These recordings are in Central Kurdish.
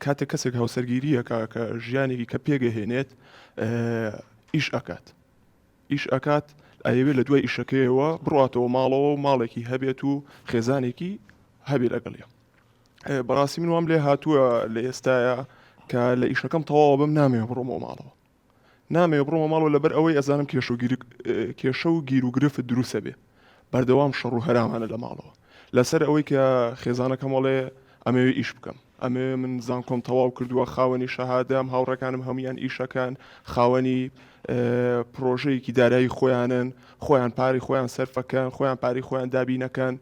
کاتێک کەسێک هاوسەرگیریەکە کە ژیانێکی کە پێگەهێنێت ئیش ئەکات ئەوێ لە دوای ئیشەکەیەوە بڕاتەوە ماڵەوە و ماڵێکی هەبێت و خێزانێکی هەبێت لەگەڵێ. بەڕاستی من وام لێ هاتووە لە ئێستاە کە لە ئیشەکەم تەواوە بم نامەوێت بڕۆمەوە ماڵەوە، نامەوێت بڕۆمە ماڵەوە لەبەر ئەوەی ئەزانم کێشە و گیر و گرفت دروستە بێ، بەردەوام شەڕ و هەرامانە لە ماڵەوە لەسەر ئەوەی کە خێزانەکەم وڵێ ئەمەوێ ئیش بکەم، ئەمێ من زانکۆم تەواو کردووە، خاوەنی شەهادەم، هاوڕەکانم هەمویان ئیشەکان، خاوەنی پرۆژەیەکی دارایی خۆیان پاری خۆیان سەرفەکەن، خۆیان پاری خۆیان دابینەکەن.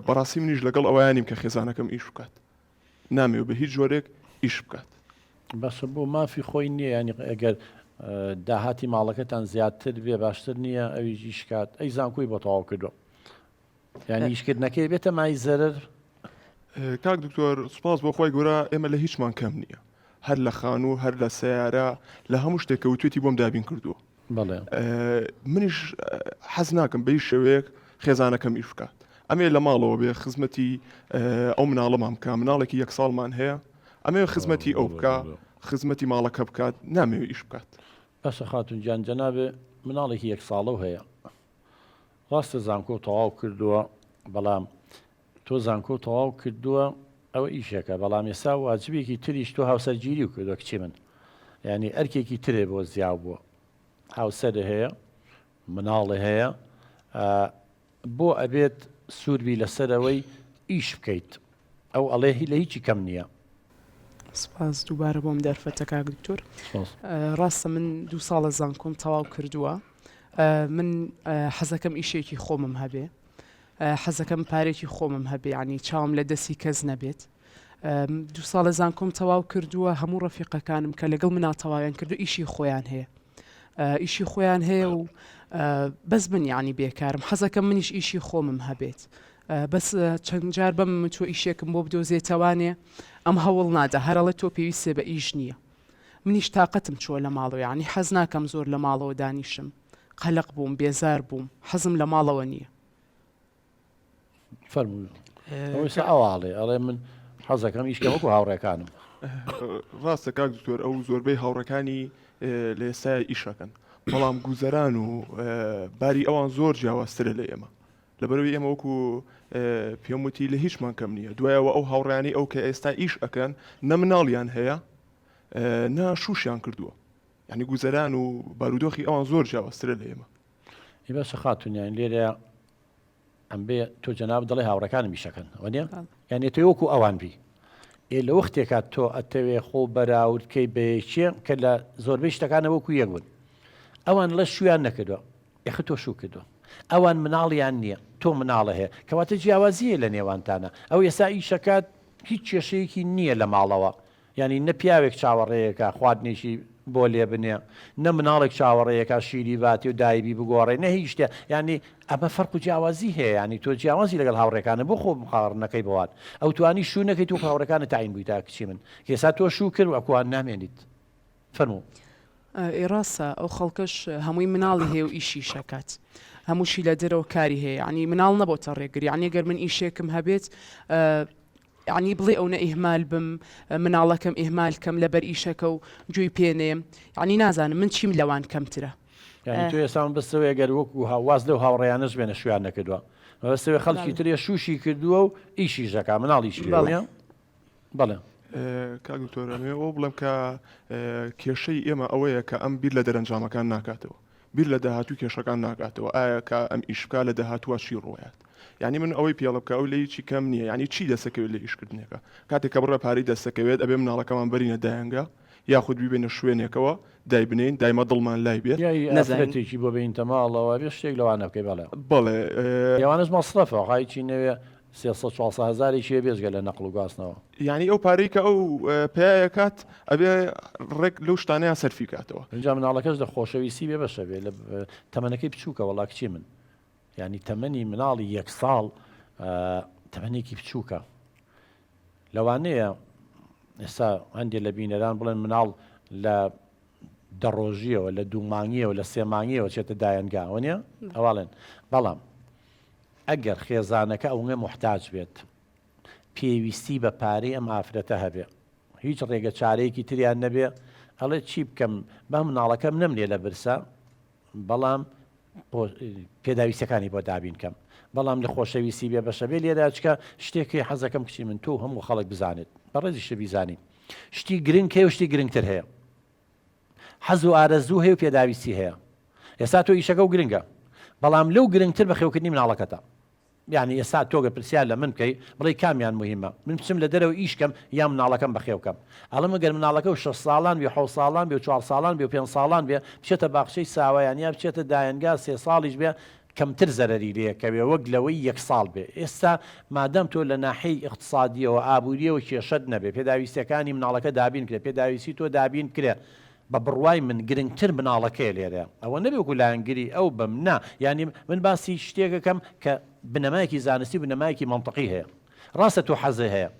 بەڕاستی منیش لەگەڵ ئەوانیم کە خێزانەکەم ئیش بکات، نامەوێت بە هیچ جۆرێک ئیش بکات. بەس بۆ مافی خۆی نییە، ینی ئەگەر داهاتی ماڵەکەتان زیاتر بێ باشتر نییە ئەوی ئیشکات، ئەی زانکۆی بۆ تەواو کردو، یعنی ئیشکردنەکەی بێتە مای زەرر. کاک دکتۆر سوپاس بۆ خۆی گەورە، ئێمە لە هیچمان کەم نییە، هەر لە خانوو هەر لە سیارە لە هەموو شتێک کەوتێتی بۆم دابین کردووە. منیش حەز ناکەم بەی شێوەیەک خێزانەکەم ئیش بکات، ئەمێ لە ماڵەوە بێ خزمەتی ئەو مناڵەمان بکە، مناڵێکی 1 ساڵمان هەیە، ئەمێ خزمەتی ئەو بکە، خزمەتی ماڵەکە بکات، نامەوێت ئیش بکات. بەسە خاتون گیان جەنابێ مناڵێکی 1 ساڵە هەیە، ڕاستە زانکۆ تەواو کردووە، بەڵام تۆ زانکۆ تەواو کردووە ئەوە ئیشێکە، بەڵام ئێستا واجبێکی تریش تۆ هاوسەرگیری و کردووە کچی من، یعنی ئەرکێکی ترێ بۆ زیاو بووە، هاوسەرە هەیە، مناڵە هەیە، بۆ ئەبێت سووربی لەسەرەوەی ئیش بکەیت، ئەو ئەڵێ لە هیچی کەم نییە. سپاس دووبارە بۆم دەرفەتە کاک دکتۆر. ڕاستە من 2 ساڵە زانکۆم تەواو کردووە، من حەزەکەم ئیشێکی خۆمم هەبێ، حەزەکەم پارێکی خۆمم هەبێ، ینی چاوم لە دەستی کەس نەبێت. 2 ساڵە زانکۆم تەواو کردووە، هەموو ڕەفیقەکانم کە لەگەڵ منا تەواویان کردو ئیشی خۆیان هەیە، ئیشی خۆیان هەیە و بەس من یعنی بێکارم، حەزەکەم منیش ئیشی خۆمم هەبێت، بەس چەند جار بەم تۆ ئیشێکم بۆ بدۆزێتەوانێ ئەم هەوڵ نادا، هەرەڵە تۆ پێویستێ بە ئیش نییە. منیش تااقەتم چوە لە ماڵەوە، ینی حەز ناکەم زۆر لە ماڵەوە دانیشم، قەلق بووم، بێزار بووم، حەزم لە ماڵەوە نییە. فەرموویسا ئەواڵێ ئەڵێ من حەزەکەم ئیشکەم وەکو هاوڕێکانم. ڕاستە کاک دکتۆر، ئەو زۆربەی هاوڕەکانی لە ئێستا ئیشەکەن، بەڵام گوزەران و باری ئەوان زۆر جیاوازترە لە ئێمە، لەبەرەوەی ئێمە وەکو پێم وتی لە هیچمان کەم نییە، دوایەوە ئەو هاوڕێیانی ئەو کە ئێستا ئیش ئەکەن نە مناڵیان هەیە نە شوشیان کردووە، یعنی گوزەران و بارودۆخی ئەوان زۆر جیاوازترە لە ئێمە. بەسە خاتونیان لێرە ئەم بێ تۆ جەناب دەڵێ هاوڕەکانم ئیشەکەن وەنیە، یعنی تۆ وەکو ئەوان بی لە وەختێکا تۆ ئەتەوێ خۆ بەراوردکەی بەیەکێ کە لە زۆربەی شتەکانە وەکو یەک بوون، ئەوان لە شویان نەکردووە، یخ تۆ شو کردووە، ئەوان مناڵیان نییە، تۆ مناڵە هەیە، کەواتە جیاوازیە لە نێوانتانە، ئەو ئێستا ئیشەکات هیچ کێشەیەکی نییە لە ماڵەوە، ینی نە پیاوێک چاوەڕێیەکە خواردنێکی بۆ لێ بنێ، نە مناڵێک چاوەڕێیەکە شیری باتی و دایبی بگۆڕێ، نە هیچ شتێ، ینی ئەمە فەرق و جیاوازی هەیە، ینی تۆ جیاوازی لەگەڵ هاوڕێکانە بۆ خۆ مخاڕنەکەی بوات، ئەو توانی شو نەکەیت و هاوڕەکانە تاین بووی تا کچی من، کێسا تۆ شو کرد و ئەکوان نامێنیت. فەرموو. ڕاستە ئەو خەڵکەش هەمووی مناڵی هەیە و ئیشی شەکات، هەمووشی لە دەرەوە کاری هەیە، ینی مناڵ نەبۆتە ڕێگری، ینی ئەگەر من ئیشێکم هەبێت ینی بڵێ ئەو نە ئیهمال بم، مناڵەکەم ئیهمال کەم لەبەر ئیشەکە و گوێی پێنێم، ینی نازانم من چیم لەوان کەمترە. یعنی تۆ ئێستا بەستەوەی ئەگەر وەکو هاواز لەو هاوڕێیانەش بێنە شویان نەکردووە، بەستەوەی خەڵکی ترێ شوشی کردووە و ئیشی ژەکا مناڵیشی بەڵێ. کاک دکتۆر، ئەمێ ئەوە بڵێم کە کێشەی ئێمە ئەوەیە کە ئەم بیر لە دەرەنجامەکان ناکاتەوە، بیر لە داهاتوو کێشەکان ناکاتەوە، ئایا کە ئەم ئیشکا لە داهاتووە چی ڕۆیات، یعنی من ئەوەی پێڵە بکە ئەو لە هیچی کەم نییە، ینی چی دەسەکەوێت لە ئیشکردنێکە، کاتێک کە بڕە پارەی دەسەکەوێت ئەبێ مناڵەکەمان بەرینە دایانگە یاخود بیبێنە شوێنێکەوە دای بنین، دایمە دڵمان لای بێت، نەزانێتێکی بۆ بینتە ماڵەوە بێ شتێک لەوانە بکەی بەڵێ یاوانش مەسرەفە خایکی نەوێ 300-400 بێزگە لە نەقل و گواستنەوە، یعنی ئەو پارەی کە ئەو پێیەکات ئەبێ ڕێک لەو شتانەیە سەرفی کاتەوە. اینجا مناڵەکەش لە خۆشەویستی بێ بەشە بێ لە تەمەنەکەی بچووکە وەڵا کچی من، ینی تەمەنی مناڵی 1 ساڵ تەمەنێکی بچووکە، لەوانەیە ئێستا هەندێک لە بینەران بڵێن مناڵ لە دەڕۆژیەوە لە 2 مانگیەوە لە 3 مانگیەوە چێتە دایەنگا وەنیە ئەواڵێن، بەڵام ئەگەر خێزانەکە ئەوەیە محتاج بێت پێویستی بە پارەی ئەم ئافرەتە هەبێ، هیچ ڕێگە چارەیەکی تریان نەبێ ئەڵێ چی بکەم با مناڵەکەم نەمرێ لە برسە بەڵام پێداویستەکانی بۆ دابین کەم بەڵام لە خۆشەویستی بێ بەشە بێ لێرا چکە شتێکی حەزەکەم کچی من تۆ هەموو خەڵک بزانێت بەڕێزیشە بیزانین شتی گرنگ هەیە و شتی گرنگتر هەیە حەز و ئارەزوو هەیە و پێداویستی هەیە ئێستا تۆ ئیشەکە و گرنگە بەڵام لەو گرنگتر بە خێوکردنی مناڵەکەتە یعنی ئێستا تۆگە پرسیار لە من بکەی بڵێ کامیان مهمە من بچم لە دەرەوە ئیشکەم یا مناڵەکەم بەخێوکەم ئەڵم ئەگەر مناڵەکە و 6 ساڵان بێ 7 ساڵان بێ 4 ساڵان بێ 5 ساڵان بێ بچێتە باخچەی ساوایان یا بچێتە دایەنگا 3 ساڵیش بێ کەمتر زەرەری لێکەوێ وەک لەوەی 1 ساڵ بێ ئێستا مادەم تۆ لە ناحەی اقتصادیەوە ئابوووریەوە کێشەت نەبێ پێداویستەکانی مناڵەکە دابین کرێ پێداویستی تۆ دابین کرێ بە بڕوای من گرنگتر مناڵەکەی لێرە ئەوە نەبێکو لایەنگری ئەو بم نا ینی من باسی شتێکەکەم کە بنەمایەکی زانستی بنەمایەکی منطقی هەیە ڕاستە تۆ حەزی هەیە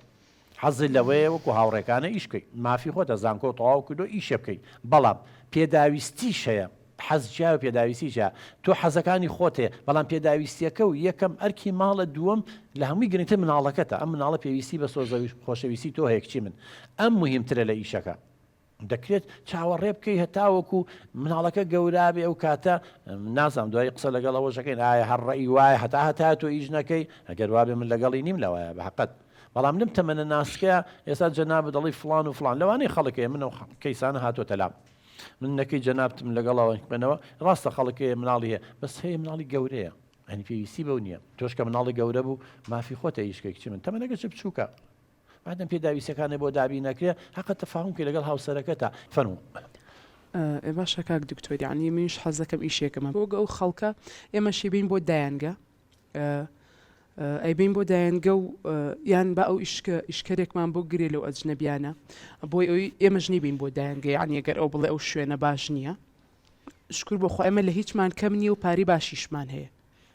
حەزی لەوەیە وەکو هاوڕێکانە ئیش بکەیت مافی خۆتە زانکۆ تەواو کردو ئیشە بکەیت بەڵام پێداویستیش هەیە حەزجا و پێداویستیجا تۆ حەزەکانی خۆت هەیە بەڵام پێداویستیەکە و یەکەم ئەرکی ماڵە دووەم لە هەمووی گرنگتر مناڵەکەتە ئەم مناڵە پێویستی بە سۆزەوی خۆشەویستی تۆ هەیە کچی من ئەم مهمترە لە ئیشەکە دەکرێت چاوەڕێ بکەی هەتاوەکو مناڵەکە گەورابێ ئەو کاتە نازانم دوای قسە لەگەڵەوە شەکەین ئایا هەڕڕی وایە هەتا تۆ ئیش نەکەی ئەگەر وابێ من لەگەڵی نیم لەوایە بەحقەت بەڵام لەم تەمەنە ناسکەیە ئێستا جەناب دەڵی فڵان و فڵان لەوانەیە خەڵکەیە منە کەیسانە هاتوۆتە لام من نەکەی جەنابتم لەگەڵەوە بنەوە ڕاستە خەڵکەیە مناڵی هەیە بەس هەیە مناڵی گەورەیە ئەنی پێویستی بەو نییە تۆش کە مناڵی گەورە بوو مافی خۆتە ئیشکێک چی من تەمەنەکە چ بچووکە بعدم پێداویستەکانە بۆ دابی نەکرێ حقە تەفاهم کە لەگەڵ هاوسەرەکەتە فەرموو باشە کاک دکتۆر یعنی منیش حەزەکەم ئیشێکەمە بۆ ئەو خەڵکە ئێمەشی بین بۆ دایانگە ئەیبین بۆ دایانگە و یان بە ئەو ئیشکەرێکمان بۆ گرێ لەو ئەجنەبیانە بۆی ئەوی ئێمەش نیبین بۆ دایانگە یعنی ئەگەر ئەو بڵێ ئەو شوێنە باش نییە شکر بۆ خۆ ئێمە لە هیچمان کەم نییە و پاری باشیشمان هەیە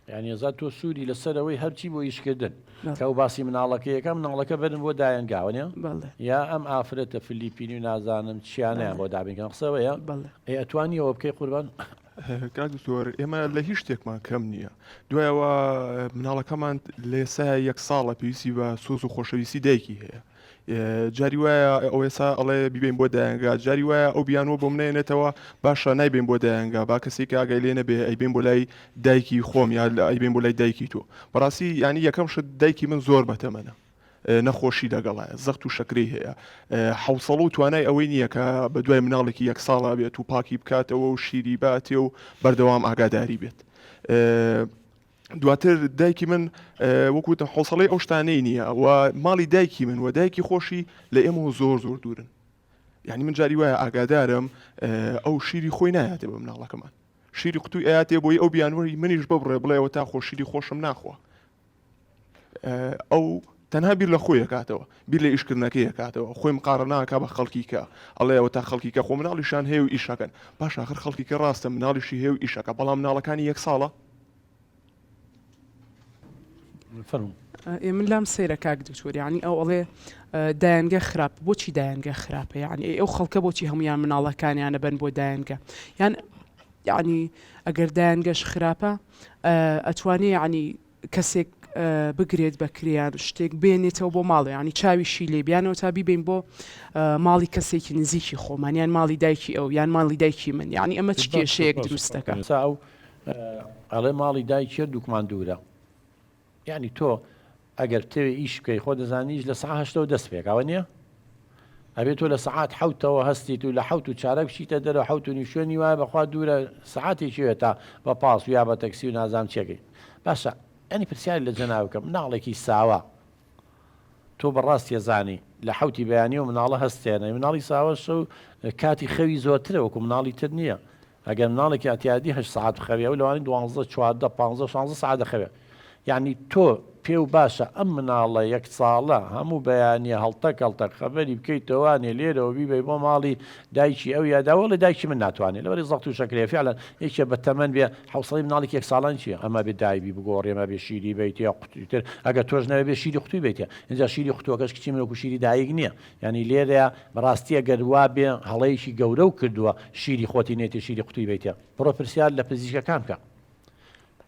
یعنی ێزا تۆ سووری لەسەرەوەی هەرچی بۆ ئیشکردن کە و باسی مناڵەکەیەکە مناڵەکە بەرن بۆ دایەنگاوە یا ئەم ئافرەتە فلیپینی و نازانم چیانەیە بۆ دابینکەن قسەوەیە ئەتوانی ئەوە بکەی قوربان کاک دکتۆر ئێمە لە هیچ شتێکمان کەم نییە دوایەوە مناڵەکەمان لێسای 1 ساڵە پێویستی بە سۆز و خۆشەویستی دایکی هەیە جاری وایە ئەو ێسا ئەڵێ بیبین بۆ دایەنگا جاری وایە ئەو بیانەوە بۆ منێنێتەوە باشە نایبین بۆ دایەنگا با کەسێک ئاگای لێ نەبێ ئەیبین بۆ لای دایکی خۆم یا ئەیبین بۆ لای دایکی تۆ بەڕاستی ینی یەکەم شت دایکی من زۆر بەتەمەنە نەخۆشی لەگەڵایە زەخت و شەکرەی هەیە حوسەڵ و توانای ئەوەی نییە کە بە دوای مناڵێکی 1 ساڵا بێت و پاکی بکاتەوە و شیری باتێ و بەردەوام ئاگاداری بێت دواتر دایکی من وەکوتە حوسەڵی ئەو شتانەی نییە و ماڵی دایکی من و دایکی خۆشی لە ئێمە زۆر دوورن یعنی من جاری وایە ئاگادارم ئەو شیری خۆی نایاتێ بە مناڵەکەمان شیری قوتوی ئااتێ بۆی ئەو بیانوەری منیش ببڕێ بڵێەوە تا خۆشیری خۆشم ناخوا ئەو تەنها بیر لە خۆی کاتەوە بیر لە ئیشکردنەکەی کاتەوە خۆی مقارە ناکا بە خەڵکیکە ئەڵێەوە تا خەڵکیکە خۆ مناڵیشان هەیە و ئیشەکەن باش آخر خەڵکیکە ڕاستە مناڵیشی هەیە و ئیشەکە بەڵام مناڵەکانی 1 ساڵە من لام سەیرە کاک دکتۆر یعنی ئەو ئەڵێ دایانگە خراپ بۆچی دایانگە خراپە یعنی ئەو خەڵکە بۆچی هەمویان مناڵەکانیانە بن بۆ دایانگە یعنی ئەگەر دایانگەش خراپە ئەتوانێ یعنی کەسێک بگرێت بەکریان شتێک بێنێتەوە بۆ ماڵە ینی چاویشی لێ بیانەوە تا بیبین بۆ ماڵی کەسێکی نزیکی خۆمان یان ماڵی دایکی ئەو یان ماڵی دایکی من یعنی ئەمە چ کێشەیەک دروستەکە ئەڵێ ماڵی دایکی دووکمان دوورە یعنی تۆ ئەگەر تەوێ ئیش بکەی خۆ دەزانیش لە ساعت 8 دەست پێکاوە نییە ئەبێت تۆ لە ساعت 7ەوە هەستیت و لە 7 و 4 بشیتە دەرە 7 و نیشتێنی وایە بەخوا دوورە ساعتێکیوێت تا بە پاس و یا بە تەکسی و نازام چێکەی باشە ئەنی پرسیاری لە جەناوکەم مناڵێکی ساوە تۆ بەڕاستی ێزانی لە 7 بەیانی و مناڵە هەستێنە مناڵی ساوەش و کاتی خەوی زۆرترە وەکو مناڵی تر نییە ئەگەر مناڵێکی ئەتیادی 8 ساعت خەوێ و لەوانی 12 14 15 16 ساعت دەخەوێت یعنی تۆ پێ و باشە ئەم مناڵە 1 ساڵە هەموو بەیانە هەڵتەکەڵتە خەبەری بکەیتەوانێ لێرەوە بیبێ بۆ ماڵی دایکی ئەو یاداوە لە دایکی من ناتوانێت لەوەری زەخت و شەکرێ فعلا یەکێ بە تەمەن بێ حوسڵی مناڵێکی 1 ساڵان چیە ئەمە بێ دایبی بگۆڕێ ئەمە بێ شیری بیت یا قوتوتر ئەگەر تۆش نەوێ بێ شیری قوتوی بیتە اینجا شیری قوتوەکەش کچی منەکو شیری دایک نییە ینی لێرەیە بەڕاستی ئەگەر وا بێ هەڵەیەکی گەورە و کردووە شیری خۆتی نێتی شیری قوتوی بیتە بڕۆ پرسیار لە پزیشکەکان بکە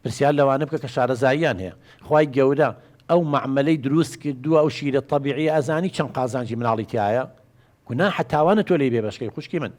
پرسیار لەوانە بکە کە شارەزاییان هەیە خوای گەورە ئەو معمەلەی دروست کردووە ئەو شیرە طەبیعی ئەزانی چەند قازانجی مناڵی تایە گونا حتاوانە تۆ لی بێ بەشکەی خوشکی من